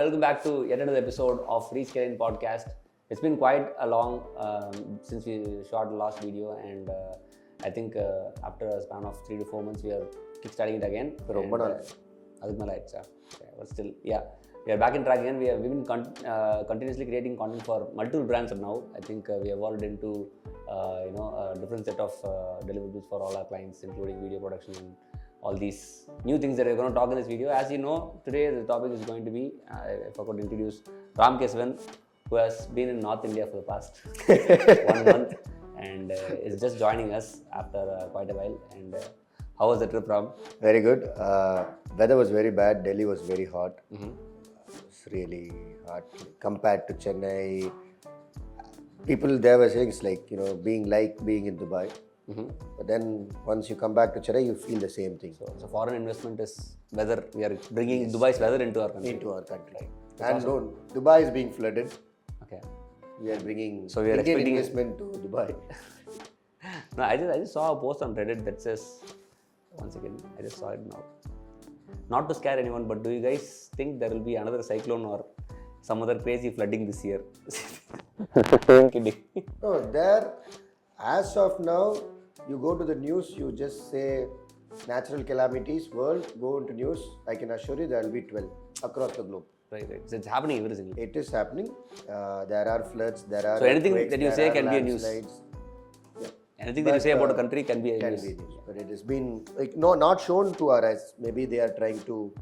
welcome back to yet another episode of Rescaling Podcast. It's been quite a long since we shot the last video, and I think after a span of 3 to 4 months, we are kickstarting it again. But still, yeah, we are back in track again. We've been continuously creating content for multiple brands now. I think we evolved into a different set of deliverables for all our clients, including video production and all these new things that we're going to talk in this video. As you know, today the topic is going to be, I forgot to introduce Ram Keswan, who has been in North India for the past 1 month and is just joining us after quite a while. And how was the trip, Ram? Very good. Weather was very bad. Delhi was very hot. It's really hot compared to Chennai. People there were saying it's like, being in Dubai. But then once you come back to Chennai, you feel the same thing. So foreign investment is weather. We are bringing Dubai's weather into our country. And no, Dubai is being flooded. Okay. We are bringing Indian investment to Dubai. No, I just saw a post on Reddit that says, once again, I just saw it now. Not to scare anyone, but do you guys think there will be another cyclone or some other crazy flooding this year? I'm kidding. No, there, as of now, you go to the news, you just say natural calamities, world, go into news. I can assure you there will be 12 across the globe. Right. So it's happening every single day. It is happening. There are floods, there are So anything earthquakes, that you there say are can be a news. landslides. Yeah. Anything that you say about a country can be a news. But it has been not shown to our eyes. Maybe they are trying to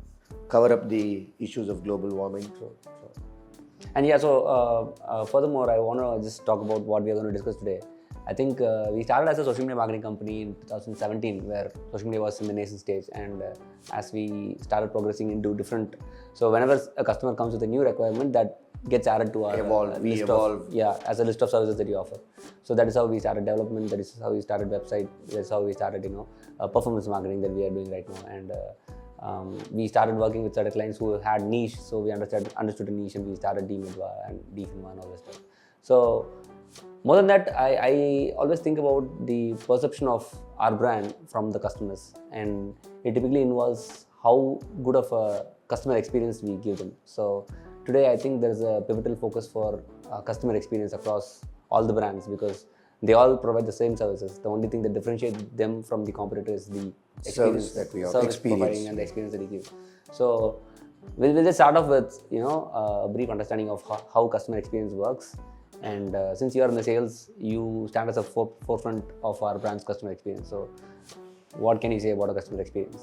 cover up the issues of global warming. And yeah, so furthermore, I want to just talk about what we are going to discuss today. I think we started as a social media marketing company in 2017, where social media was in the nascent stage, and as we started progressing into different, so whenever a customer comes with a new requirement, that gets added to our list as a list of services that we offer. So that is how we started development. That is how we started website. That's how we started performance marketing that we are doing right now. And we started working with certain clients who had niche, so we understood a niche, and we started DMidva and DFinma and all that stuff. So more than that, I always think about the perception of our brand from the customers, and it typically involves how good of a customer experience we give them. So today I think there's a pivotal focus for customer experience across all the brands, because they all provide the same services. The only thing that differentiates them from the competitor is the experience that we offer, providing and the experience that we give. So we'll just start off with a brief understanding of how customer experience works. And since you are in the sales, you stand as a forefront of our brand's customer experience. So what can you say about a customer experience?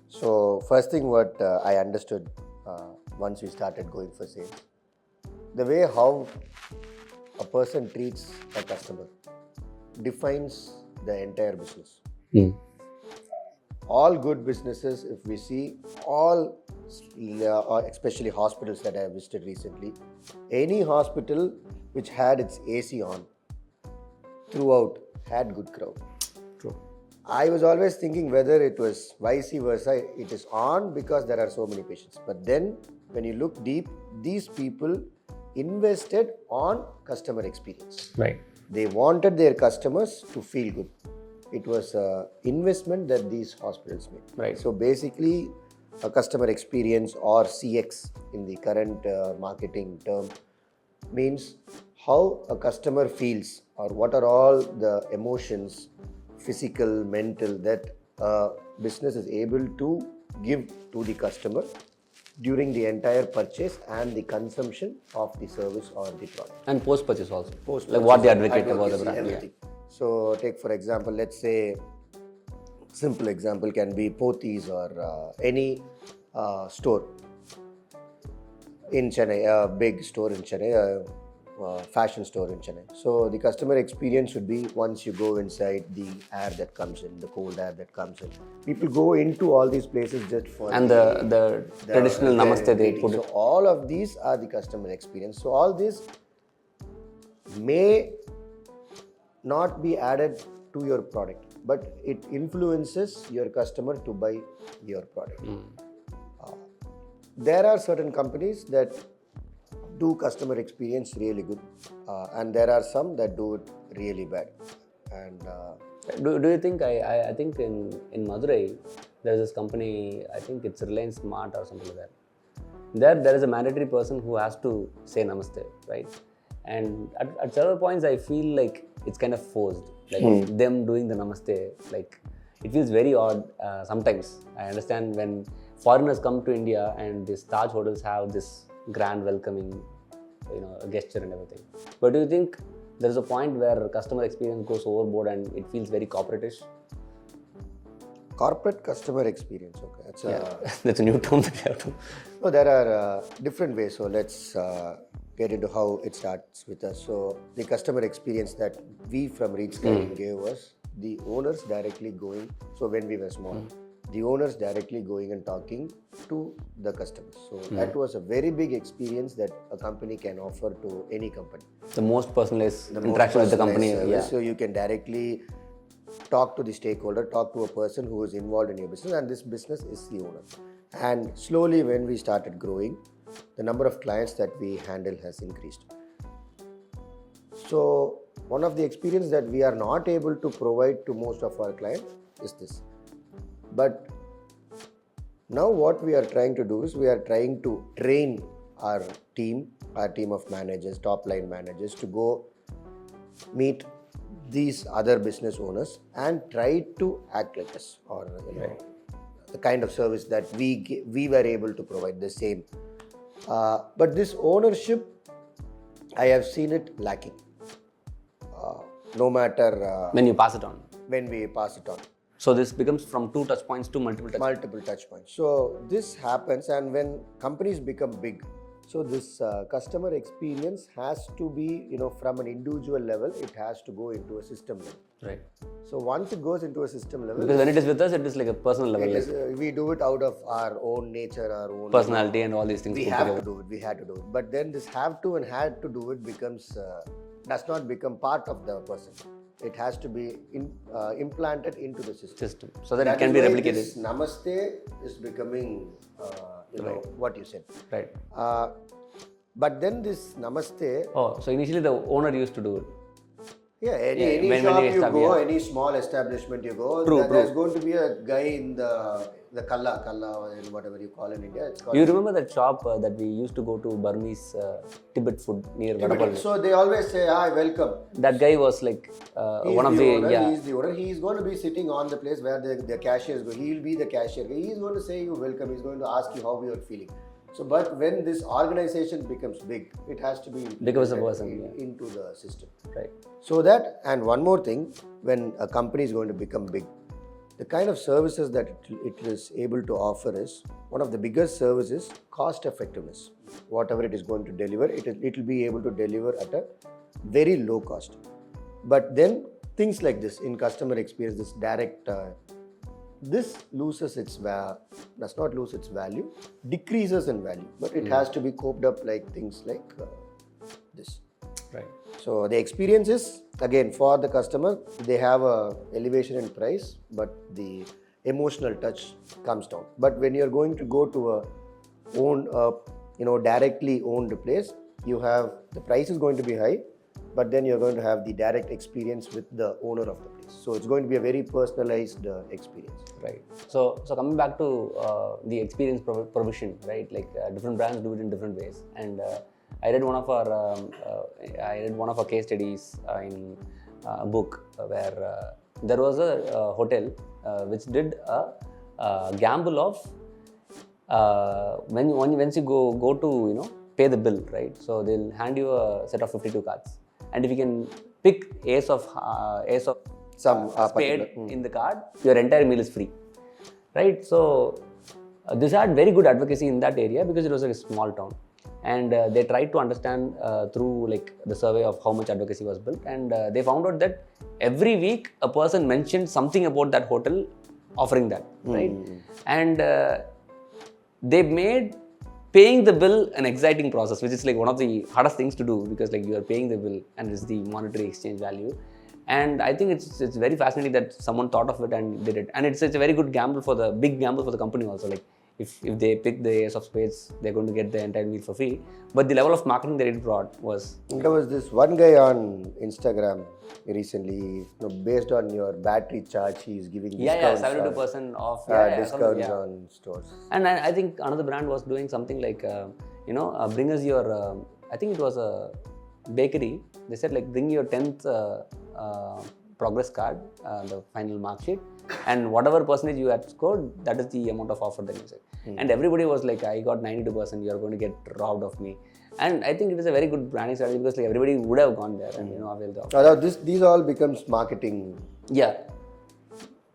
So first thing what I understood once we started going for sales, the way how a person treats a customer defines the entire business. All good businesses, if we see, all especially hospitals that I have visited recently, any hospital which had its AC on throughout had good crowd. True. I was always thinking whether it was vice versa. It is on because there are so many patients. But then when you look deep, these people invested on customer experience. Right. They wanted their customers to feel good. It was an investment that these hospitals made. Right. So basically, a customer experience, or CX in the current marketing term, means how a customer feels, or what are all the emotions, physical, mental, that a business is able to give to the customer during the entire purchase and the consumption of the service or the product. And post-purchase also. Like what they advocate about the brand. Everything. So take for example, let's say, simple example can be Pothys or any store in Chennai, a big store in Chennai, fashion store in Chennai. So the customer experience should be, once you go inside, the air that comes in, the cold air that comes in. People go into all these places just for the traditional namaste they put it. So all of these are the customer experience. So all this may not be added to your product, but it influences your customer to buy your product. There are certain companies that do customer experience really good, and there are some that do it really bad. And do you think I think in Madurai there's this company, I think it's Reliance Smart or something like that. there is a mandatory person who has to say namaste, right? And at several points I feel like it's kind of forced, like them doing the namaste, like it feels very odd sometimes. I understand when foreigners come to India and these Taj hotels have this grand welcoming, gesture and everything, but do you think there is a point where customer experience goes overboard and it feels very corporate-ish? Corporate customer experience, okay. That's a new term that you have to... No, there are different ways. So let's get into how it starts with us. So the customer experience that we from Reach Skyline gave was the owners directly going. So when we were small, the owners directly going and talking to the customers. So that was a very big experience that a company can offer to any company. The most personalized interaction with the company. Yeah. So you can directly talk to the stakeholder, talk to a person who is involved in your business, and this business is the owner. And slowly when we started growing, the number of clients that we handle has increased. So one of the experience that we are not able to provide to most of our clients is this. But now what we are trying to do is we are trying to train our team of managers, top line managers, to go meet these other business owners and try to act like us, or the kind of service that we were able to provide, the same. But this ownership, I have seen it lacking. No matter when you pass it on. When we pass it on. So this becomes from 2 touch points to multiple touch points. So this happens, and when companies become big, so this customer experience has to be, from an individual level, it has to go into a system level. Right. So once it goes into a system level, because when it is with us, it is like a personal level. We do it out of our own nature, our own personality, and all these things. We had to do it. But then this have to and had to do it becomes does not become part of the person. It has to be implanted into the system. So that it can be replicated. This namaste is becoming, what you said. Right. But then this namaste. Oh, so initially the owner used to do it. Yeah, any shop you go, any small establishment you go, there's going to be a guy in the kalla, whatever you call in India. You remember that shop that we used to go to, Burmese Tibet food near Vadapalli? So they always say, hi, welcome. That guy was like one of the owner. He's the owner. He is going to be sitting on the place where the cashiers go. He will be the cashier. He is going to say you welcome. He's going to ask you how you are feeling. So, but when this organization becomes big, it has to be because of person into the system. Right. So that, and one more thing, when a company is going to become big, the kind of services that it is able to offer is, one of the biggest services, cost effectiveness. Whatever it is going to deliver, it will be able to deliver at a very low cost. But then things like this in customer experience, this direct, this does not lose its value, decreases in value, but it has to be coped up like things like this. Right. So the experience is, again, for the customer, they have a elevation in price, but the emotional touch comes down. But when you're going to go to directly owned place, you have, the price is going to be high, but then you're going to have the direct experience with the owner of the place. So it's going to be a very personalized experience. Right. So coming back to the experience provision, right? Like different brands do it in different ways. And I read one of our case studies in a book where there was a hotel which did a gamble of when you go to pay the bill, right? So they'll hand you a set of 52 cards. And if you can pick ace of some spade in the card, your entire meal is free, right? So this had very good advocacy in that area because it was a small town, and they tried to understand through like the survey of how much advocacy was built, and they found out that every week a person mentioned something about that hotel offering that, right? And they made paying the bill an exciting process, which is like one of the hardest things to do because like you are paying the bill and it's the monetary exchange value. And I think it's very fascinating that someone thought of it and did it. And it's a very good big gamble for the company also. Like if they pick the ace of spades, they're going to get the entire meal for free. But the level of marketing that it brought was... There was this one guy on Instagram recently, based on your battery charge, he's giving discounts. 72% off. Discounts on stores. And I think another brand was doing something like, bring us your, I think it was a bakery. They said like, bring your 10th progress card, the final mark sheet, and whatever percentage you had scored, that is the amount of offer that you say. And everybody was like, I got 92%, you are going to get robbed of me. And I think it is a very good branding strategy because like everybody would have gone there and availed the offer. These all becomes marketing. Yeah.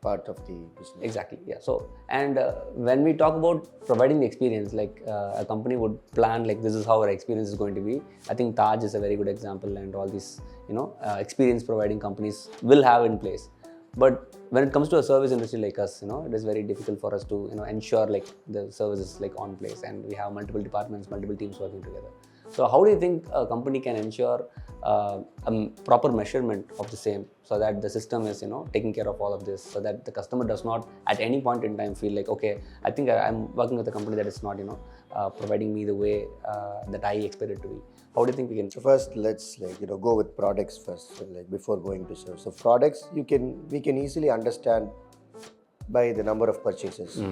Part of the business. Exactly, yeah. So, and when we talk about providing the experience, like a company would plan like this is how our experience is going to be. I think Taj is a very good example, and all these experience providing companies will have in place. But when it comes to a service industry like us, it is very difficult for us to ensure like the service is like on place, and we have multiple departments, multiple teams working together. So how do you think a company can ensure a proper measurement of the same, so that the system is taking care of all of this, so that the customer does not at any point in time feel like, okay, I think I'm working with a company that is not providing me the way that I expect it to be. How do you think we can? So first, let's go with products first, before going to service. So products, we can easily understand by the number of purchases,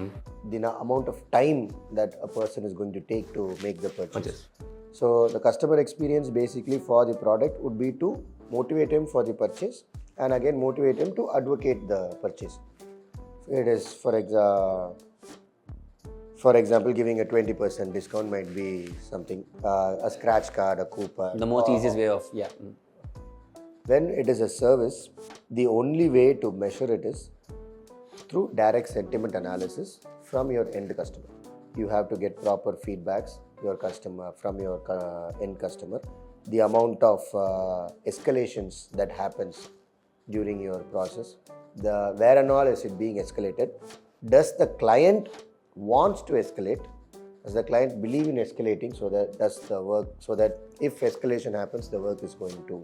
the amount of time that a person is going to take to make the purchase. So the customer experience basically for the product would be to motivate him for the purchase, and again motivate him to advocate the purchase. It is, for example, giving a 20% discount might be something, a scratch card, a coupon. The most easiest way of, When it is a service, the only way to measure it is through direct sentiment analysis from your end customer. You have to get proper feedbacks from your end customer, the amount of escalations that happens during your process, where and all is it being escalated, does the client wants to escalate, does the client believe in escalating, so that does the work, so that if escalation happens, the work is going to.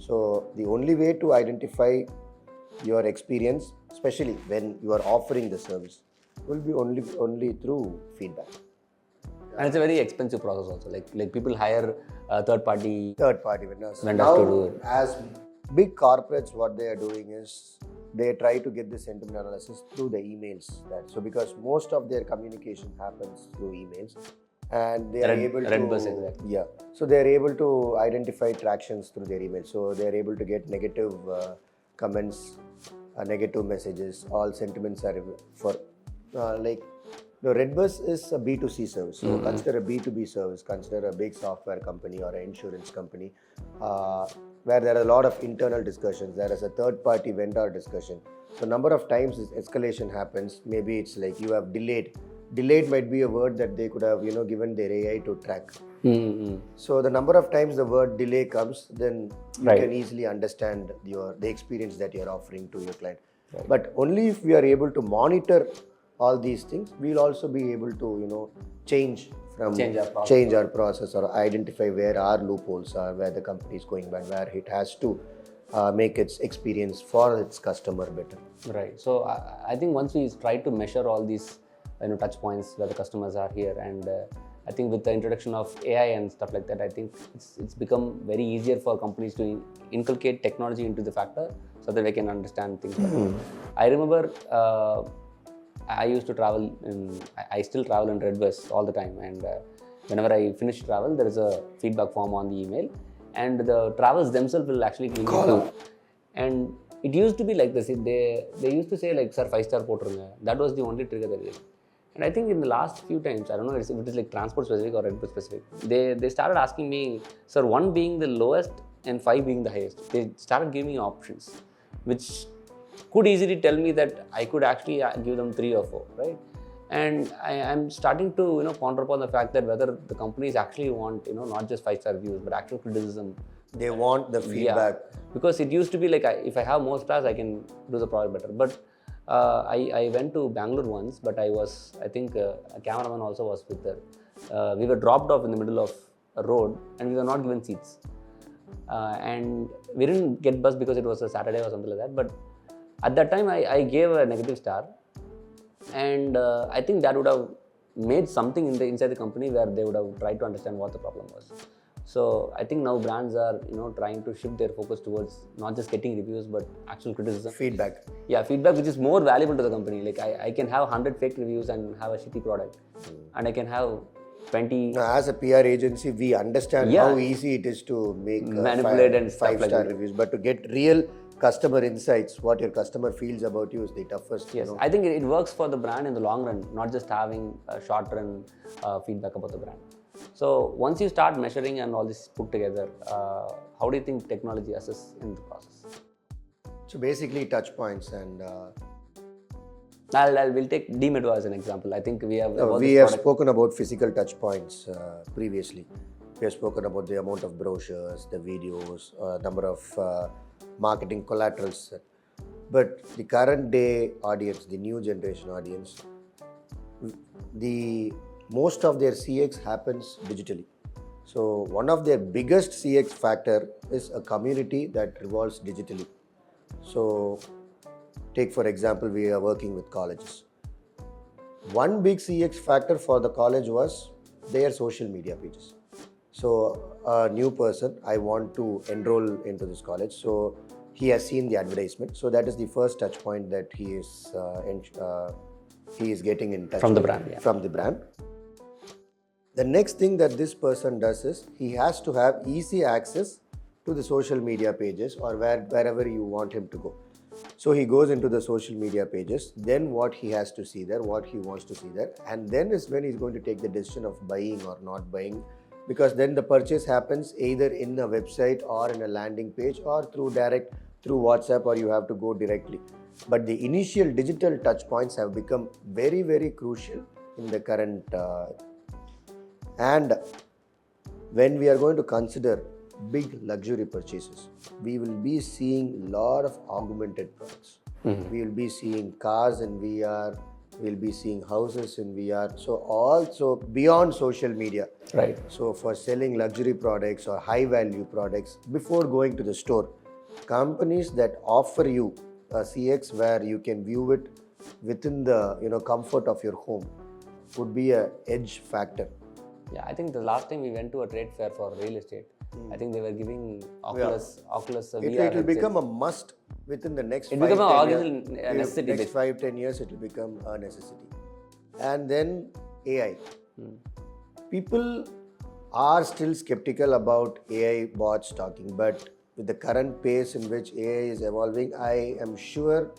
So the only way to identify your experience, especially when you are offering the service, will be only through feedback. And it's a very expensive process also. Like people hire third party vendors now, to do it. As big corporates, what they are doing is they try to get the sentiment analysis through the emails. So because most of their communication happens through emails, and they are able to exactly. So they are able to identify tractions through their emails. So they are able to get negative comments, negative messages. All sentiments are for the Redbus is a B2C service. So consider a B2B service, consider a big software company or an insurance company, where there are a lot of internal discussions. There is a third-party vendor discussion. So number of times this escalation happens, maybe it's like you have delayed. Delayed might be a word that they could have given their AI to track. So the number of times the word delay comes, then you can easily understand the experience that you are offering to your client. But only if we are able to monitor all these things, we'll also be able to change our process, or identify where our loopholes are, where the company is going bad, where it has to make its experience for its customer better. Right. So I think once we try to measure all these touch points where the customers are here, and I think with the introduction of AI and stuff like that, I think it's become very easier for companies to inculcate technology into the factor, so that they can understand things better. I remember I used to travel I still travel in Redbus all the time, and whenever I finish travel, there is a feedback form on the email, and the travels themselves will actually give you. And it used to be like this. They used to say like, sir, 5-star potrunga. That was the only trigger that they did. And I think in the last few times, I don't know if it is like transport specific or Redbus specific, they started asking me, sir, 1 being the lowest and 5 being the highest. They started giving me options, which could easily tell me that I could actually give them 3 or 4, right? And I'm starting to ponder upon the fact that whether the companies actually want not just 5-star reviews, but actual criticism. They want the feedback. Because it used to be like, if I have more stars, I can do the product better. But I went to Bangalore once, but I think a cameraman also was with there. We were dropped off in the middle of a road, and we were not given seats. And we didn't get bus because it was a Saturday or something like that. But at that time, I gave a negative star. And I think that would have made something inside the company where they would have tried to understand what the problem was. So I think now brands are trying to shift their focus towards not just getting reviews but actual criticism. Feedback. Yeah, feedback which is more valuable to the company. Like I can have 100 fake reviews and have a shitty product, and I can have 20. Now, as a PR agency, we understand how easy it is to make manipulate and stuff like five-star that. reviews, but to get real customer insights, what your customer feels about you is the toughest. Yes, I think it works for the brand in the long run, not just having a short-run feedback about the brand. So once you start measuring and all this put together, how do you think technology assists in the process? So basically, touch points and. We'll take Demedo as an example. I think we have. We have spoken about physical touch points previously. We have spoken about the amount of brochures, the videos, number of marketing collaterals. But the current day audience, the new generation audience, most of their CX happens digitally. So one of their biggest CX factor is a community that revolves digitally. So take for example, we are working with colleges. One big CX factor for the college was their social media pages. So a new person, I want to enroll into this college. So he has seen the advertisement. So that is the first touch point that he is getting in touch from the with, brand. Yeah. From the brand. The next thing that this person does is he has to have easy access to the social media pages or wherever you want him to go. So he goes into the social media pages, then what he has to see there, what he wants to see there, and then is when he's going to take the decision of buying or not buying, because then the purchase happens either in a website or in a landing page or through WhatsApp, or you have to go directly. But the initial digital touch points have become very, very crucial in the current and when we are going to consider big luxury purchases, we will be seeing a lot of augmented products. We will be seeing cars in VR, we'll be seeing houses in VR. So also beyond social media. Right. So for selling luxury products or high value products, before going to the store, companies that offer you a CX where you can view it within the comfort of your home would be a edge factor. Yeah, I think the last time we went to a trade fair for real estate, I think they were giving Oculus VR. It will become a must within the next 5-10 years. Necessity. Next 5-10 years, it will become a necessity. And then AI. People are still skeptical about AI bots talking, but with the current pace in which AI is evolving, I am sure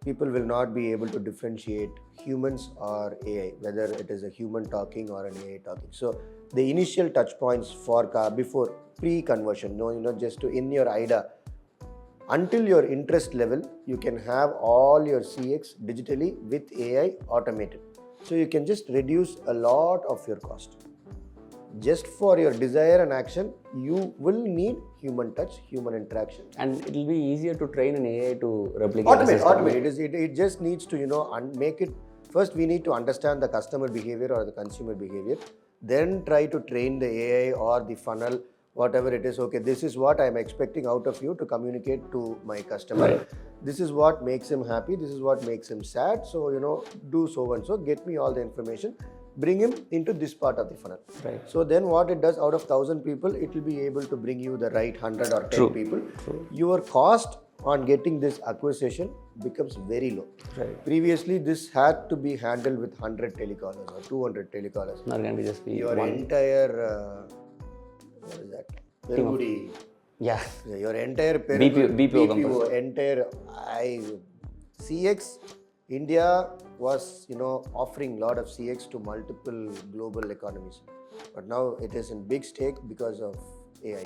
people will not be able to differentiate humans or AI, whether it is a human talking or an AI talking. So the initial touch points for before pre-conversion, just to in your IDA, until your interest level, you can have all your CX digitally with AI automated. So you can just reduce a lot of your cost. Just for your desire and action, you will need human touch, human interaction. And it will be easier to train an AI to replicate. Automate. It just needs to, make it. First, we need to understand the customer behavior or the consumer behavior. Then try to train the AI or the funnel, whatever it is. Okay, this is what I'm expecting out of you to communicate to my customer. Right. This is what makes him happy. This is what makes him sad. So, do so and so. Get me all the information. Bring him into this part of the funnel. Right. So then what it does, out of 1,000 people, it will be able to bring you the right 100 or 10 people. True. Your cost on getting this acquisition becomes very low. Right. Previously, this had to be handled with 100 telecallers or 200 telecallers. Not going to just be Your one. entire, what is that? Perugudi. Yeah. Your entire BPO company. Entire CX, India was offering a lot of CX to multiple global economies, but now it is in big stake because of AI.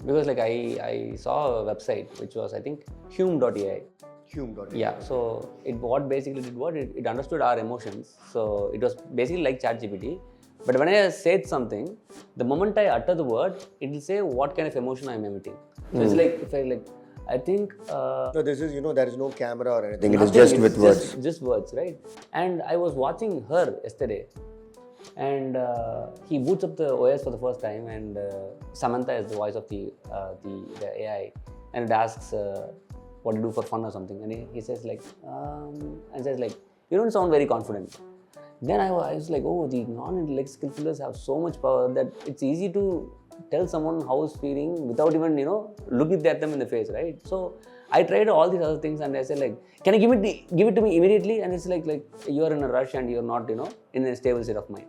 Because I saw a website which was I think Hume.ai. Hume.ai. Yeah, so it understood our emotions. So it was basically like ChatGPT. But when I said something, the moment I utter the word, it will say what kind of emotion I am emitting. So it's like if I I think. No, this is there is no camera or anything. It is just with words. Just words, right? And I was watching her yesterday, and he boots up the OS for the first time, and Samantha is the voice of the AI, and it asks what to do for fun or something, and he says You don't sound very confident. Then I was like, oh, the non-intellect skill fillers have so much power that it's easy to tell someone how he's feeling without even, looking at them in the face, right? So I tried all these other things and I said like, can you give it to me immediately? And it's like you are in a rush and you're not, in a stable state of mind.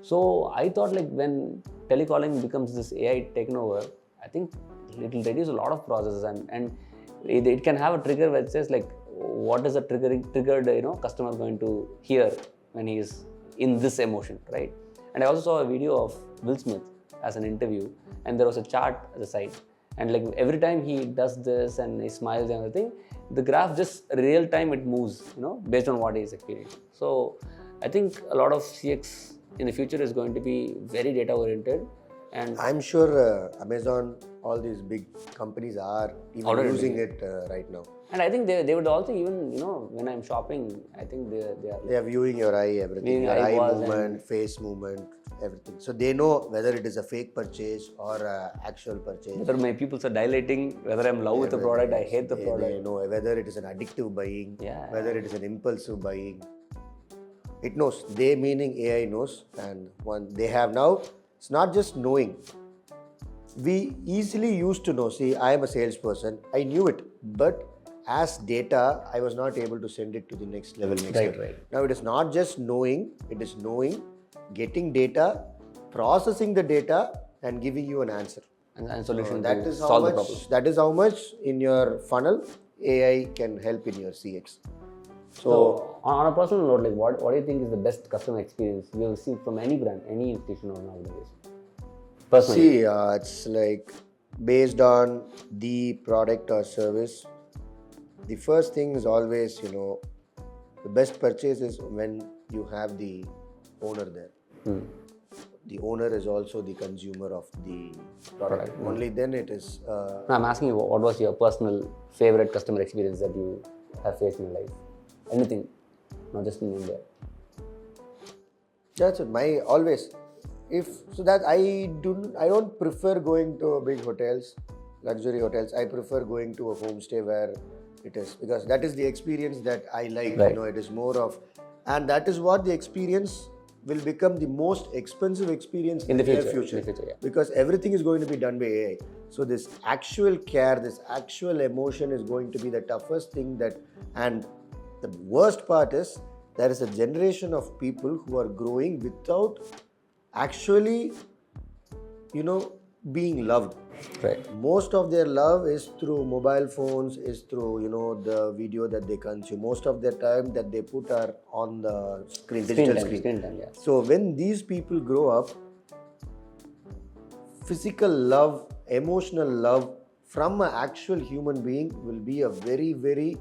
So I thought like when telecalling becomes this AI taken over, I think it will reduce a lot of processes and it can have a trigger that says like, what is a triggered customer going to hear when he is in this emotion, right? And I also saw a video of Will Smith as an interview, and there was a chart at the side, and like every time he does this and he smiles and everything, the graph just real time it moves, based on what he is experiencing. So I think a lot of CX in the future is going to be very data oriented, and I'm sure Amazon, all these big companies are even Already using it right now. and I think they would also even when I'm shopping, I think they are They are viewing your eye, everything, Viewing your eye eyeballs movement, face movement, everything. So they know whether it is a fake purchase or actual purchase. whether my pupils are dilating, whether I'm in love with the product, I hate the They product. know whether it is an addictive buying, Yeah. whether it is an impulsive buying. It knows. They meaning AI knows, and one they have now. It's not just knowing. We easily used to know. See, I am a salesperson. I knew it, but as data, I was not able to send it to the next level. Right. Now it is not just knowing. It is knowing, getting data, processing the data, and giving you an answer. And solution That to is how solve the much. problem. That is how much in your funnel AI can help in your CX. So on a personal note, like what do you think is the best customer experience you have seen from any brand, any institution or an organization? Personally. See, it's like based on the product or service. The first thing is always, the best purchase is when you have the owner there. The owner is also the consumer of the product. Only then it is. No, I'm asking you, what was your personal favorite customer experience that you have faced in your life? Anything, not just in India. That's it. My always. If so that I don't prefer going to big hotels, luxury hotels. I prefer going to a homestay where it is, because that is the experience that I like. Right. It is more of, and that is what the experience will become the most expensive experience In the near future, yeah. because everything is going to be done by AI. So this actual care, this actual emotion is going to be the toughest thing and the worst part is there is a generation of people who are growing without actually, being loved. Right. Most of their love is through mobile phones, is through, the video that they consume. Most of their time that they put are on the screen, digital screen. Screen time, yeah. So when these people grow up, physical love, emotional love from an actual human being will be a very, very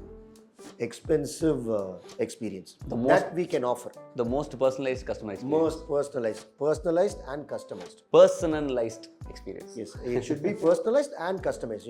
expensive experience that we can offer. The most personalized customer experience. Most personalized and customized. Personalized experience. Yes, it should be personalized and customized.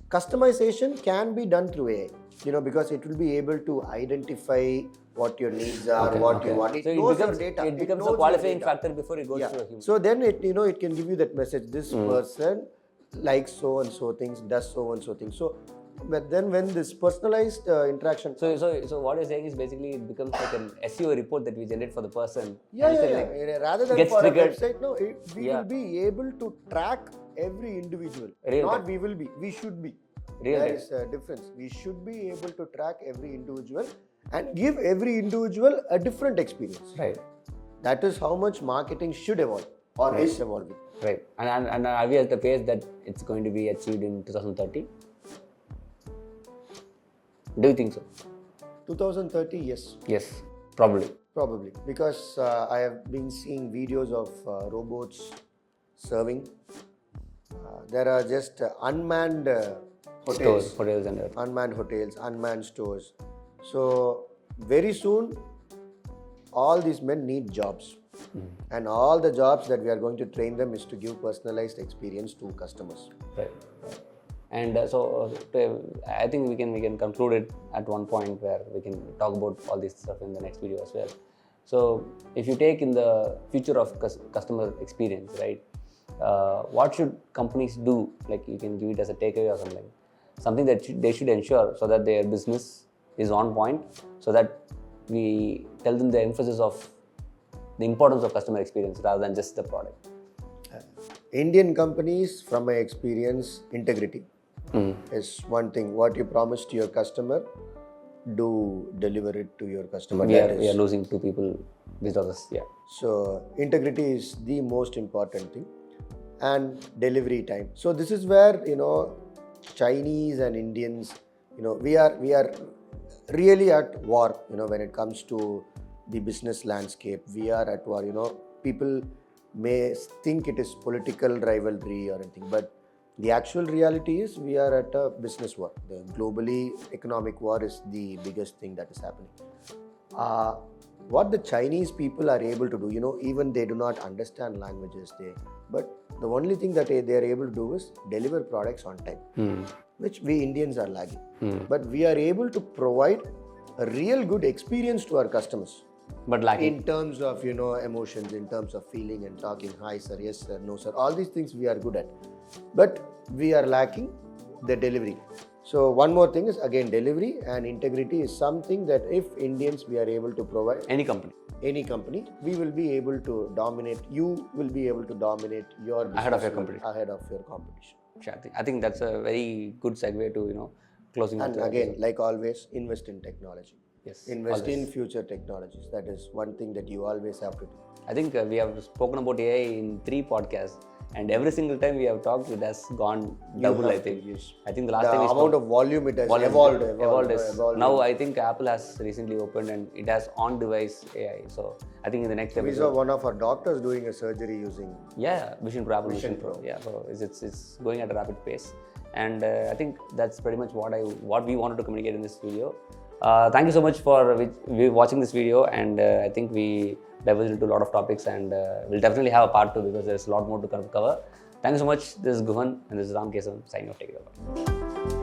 Customization can be done through AI. Because it will be able to identify what your needs are, what you want. It So knows becomes, your data. it becomes knows a your qualifying data. factor before it goes to a human. So then it can give you that message. This person likes so and so things, does so and so things. So, but then when this personalized interaction. So what you're saying is basically it becomes like an SEO report that we generate for the person. Yeah. And it's like, Rather than gets for triggered. a website, we will be able to track every individual. Real Not time. we will be. We should be. Real There time. is a difference. We should be able to track every individual and give every individual a different experience. Right. That is how much marketing should evolve or is evolving. Right. And are we at the pace that it's going to be achieved in 2030? Do you think so? 2030, yes. Yes, probably. Probably. Because I have been seeing videos of robots serving. There are just unmanned hotels. Hotels and everything. Unmanned hotels, unmanned stores. So very soon, all these men need jobs. And all the jobs that we are going to train them is to give personalized experience to customers. Right. And I think we can conclude it at one point where we can talk about all this stuff in the next video as well. So if you take in the future of customer experience, right, what should companies do? Like you can give it as a takeaway or something that they should ensure so that their business is on point, so that we tell them the emphasis of the importance of customer experience rather than just the product. Indian companies, from my experience, integrity is one thing. What you promise to your customer, do deliver it to your customer. We are losing 2 people because of this. Yeah. So integrity is the most important thing, and delivery time. So this is where Chinese and Indians, we are really at war. When it comes to the business landscape, we are at war. People may think it is political rivalry or anything, but the actual reality is we are at a business war. The globally economic war is the biggest thing that is happening. What the Chinese people are able to do, even they do not understand languages, but the only thing that they are able to do is deliver products on time, which we Indians are lagging. But we are able to provide a real good experience to our customers. But lacking. In terms of, emotions, in terms of feeling and talking, hi sir, yes sir, no sir, all these things we are good at. But we are lacking the delivery. So one more thing is, again, delivery and integrity is something that if Indians we are able to provide, Any company. we will be able to dominate. You will be able to dominate your business Ahead of your competition. Ahead of your competition. Sure, I think that's a very good segue to closing. And again, like always, invest in technology. Yes, Invest always. in future technologies. That is one thing that you always have to do. I think we have spoken about AI in 3 podcasts, and every single time we have talked, it has gone double. I think. Yes. I think the last The time we amount spoke, of volume it has volume evolved. is- Now I think Apple has recently opened and it has on-device AI. So I think in the next We episode, saw one of our doctors doing a surgery using. Vision Pro, Apple Vision Pro. Yeah, so it's going at a rapid pace, and I think that's pretty much what we wanted to communicate in this video. Thank you so much for watching this video, and I think we delved into a lot of topics, and we'll definitely have a part 2 because there's a lot more to cover. Thank you so much. This is Guhan and this is Ram signing off. Take care. Bye.